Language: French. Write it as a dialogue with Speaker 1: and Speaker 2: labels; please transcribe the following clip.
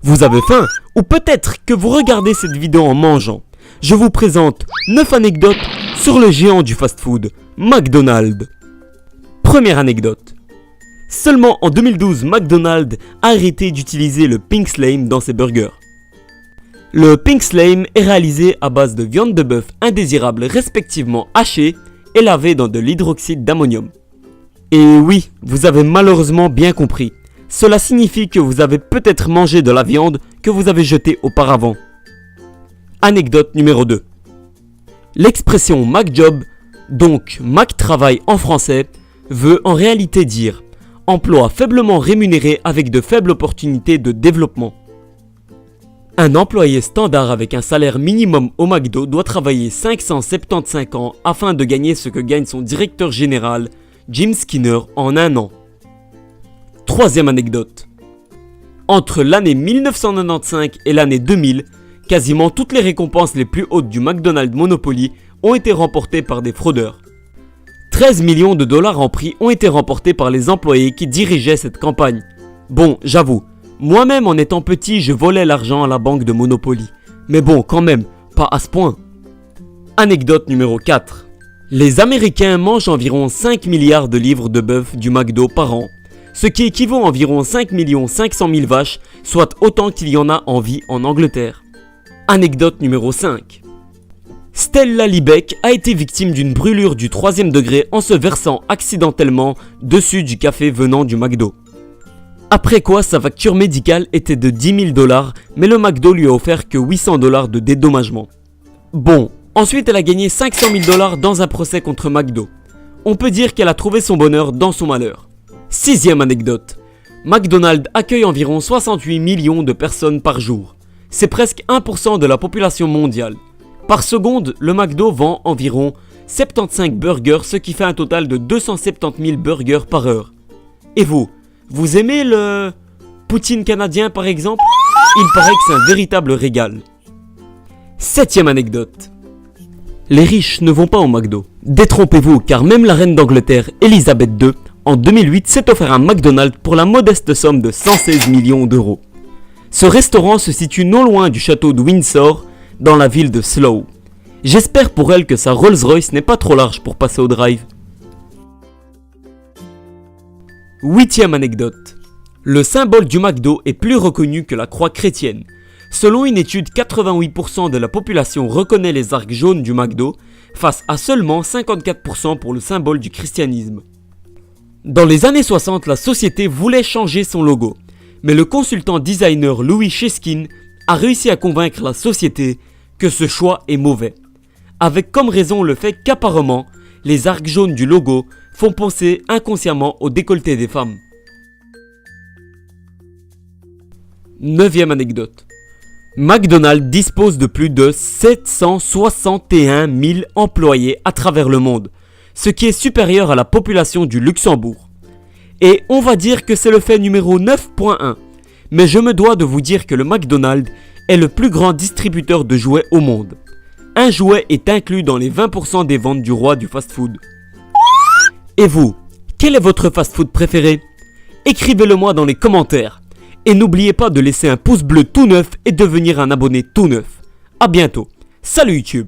Speaker 1: Vous avez faim? Ou peut-être que vous regardez cette vidéo en mangeant. Je vous présente 9 anecdotes sur le géant du fast-food, McDonald's. Première anecdote. Seulement en 2012, McDonald's a arrêté d'utiliser le Pink Slime dans ses burgers. Le Pink Slime est réalisé à base de viande de bœuf indésirable respectivement hachée et lavée dans de l'hydroxyde d'ammonium. Et oui, vous avez malheureusement bien compris. Cela signifie que vous avez peut-être mangé de la viande que vous avez jetée auparavant. Anecdote numéro 2. L'expression McJob, donc McTravail en français, veut en réalité dire emploi faiblement rémunéré avec de faibles opportunités de développement. Un employé standard avec un salaire minimum au McDo doit travailler 575 ans afin de gagner ce que gagne son directeur général, Jim Skinner, en un an. Troisième anecdote. Entre l'année 1995 et l'année 2000, quasiment toutes les récompenses les plus hautes du McDonald's Monopoly ont été remportées par des fraudeurs. 13 millions de dollars en prix ont été remportés par les employés qui dirigeaient cette campagne. Bon, j'avoue, moi-même en étant petit, je volais l'argent à la banque de Monopoly. Mais bon, quand même, pas à ce point. Anecdote numéro 4. Les Américains mangent environ 5 milliards de livres de bœuf du McDo par an, ce qui équivaut à environ 5 500 000 vaches, soit autant qu'il y en a en vie en Angleterre. Anecdote numéro 5. Stella Liebeck a été victime d'une brûlure du 3e degré en se versant accidentellement dessus du café venant du McDo. Après quoi, sa facture médicale était de 10 000 $, mais le McDo lui a offert que 800 $ de dédommagement. Bon, ensuite elle a gagné 500 000 $ dans un procès contre McDo. On peut dire qu'elle a trouvé son bonheur dans son malheur. Sixième anecdote. McDonald's accueille environ 68 millions de personnes par jour. C'est presque 1% de la population mondiale. Par seconde, le McDo vend environ 75 burgers, ce qui fait un total de 270 000 burgers par heure. Et vous aimez le poutine canadien par exemple? Il paraît que c'est un véritable régal. Septième anecdote. Les riches ne vont pas au McDo. Détrompez-vous, car même la reine d'Angleterre, Elisabeth II, en 2008 s'est offert un McDonald's pour la modeste somme de 116 millions d'euros. Ce restaurant se situe non loin du château de Windsor, dans la ville de Slough. J'espère pour elle que sa Rolls-Royce n'est pas trop large pour passer au drive. Huitième anecdote. Le symbole du McDo est plus reconnu que la croix chrétienne. Selon une étude, 88% de la population reconnaît les arcs jaunes du McDo, face à seulement 54% pour le symbole du christianisme. Dans les années 60, la société voulait changer son logo, mais le consultant designer Louis Cheskin a réussi à convaincre la société que ce choix est mauvais, avec comme raison le fait qu'apparemment, les arcs jaunes du logo font penser inconsciemment au décolleté des femmes. Neuvième anecdote. McDonald's dispose de plus de 761 000 employés à travers le monde, ce qui est supérieur à la population du Luxembourg. Et on va dire que c'est le fait numéro 9.1, mais je me dois de vous dire que le McDonald's est le plus grand distributeur de jouets au monde. Un jouet est inclus dans les 20% des ventes du roi du fast-food. Et vous, quel est votre fast-food préféré? Écrivez-le moi dans les commentaires. Et n'oubliez pas de laisser un pouce bleu tout neuf et devenir un abonné tout neuf. A bientôt. Salut YouTube.